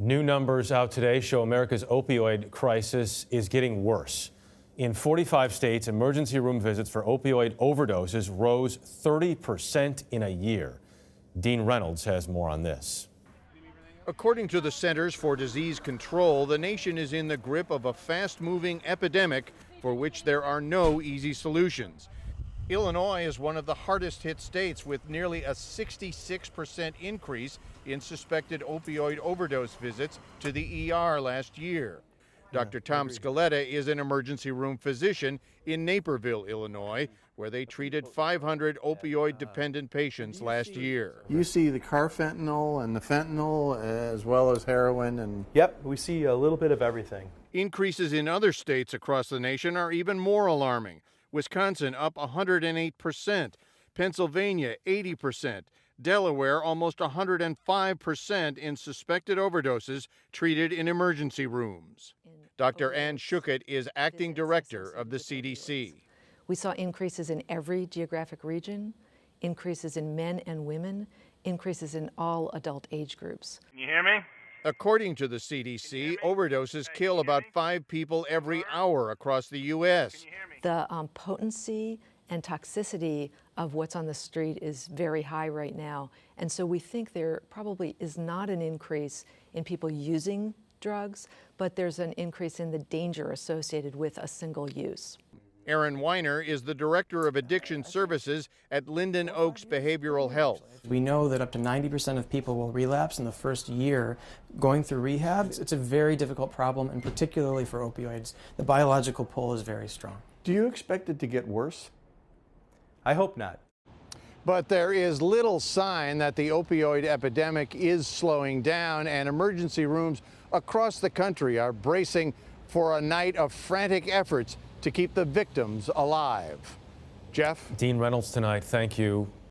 New numbers out today show America's opioid crisis is getting worse. In 45 states, emergency room visits for opioid overdoses rose 30% in a year. Dean Reynolds has more on this. According to the Centers for Disease Control, the nation is in the grip of a fast-moving epidemic for which there are no easy solutions. Illinois is one of the hardest hit states with nearly a 66% increase in suspected opioid overdose visits to the ER last year. Dr. Tom Scaletta is an emergency room physician in Naperville, Illinois, where they treated 500 opioid-dependent patients last year. You see the carfentanil and the fentanyl as well as heroin and... Yep, we see a little bit of everything. Increases in other states across the nation are even more alarming. Wisconsin up 108%, Pennsylvania 80%, Delaware almost 105% in suspected overdoses treated in emergency rooms. Dr. Ann Schuchat is acting director of the CDC. We saw increases in every geographic region, increases in men and women, increases in all adult age groups. Can you hear me? According to the CDC, overdoses kill about 5 people every hour across the U.S. The potency and toxicity of what's on the street is very high right now. And so we think there probably is not an increase in people using drugs, but there's an increase in the danger associated with a single use. Erin Weiner is the director of addiction services at Linden Oaks Behavioral Health. We know that up to 90% of people will relapse in the first year going through rehab. It's a very difficult problem, and particularly for opioids. The biological pull is very strong. Do you expect it to get worse? I hope not. But there is little sign that the opioid epidemic is slowing down, and emergency rooms across the country are bracing for a night of frantic efforts to keep the victims alive. Jeff? Dean Reynolds tonight, thank you.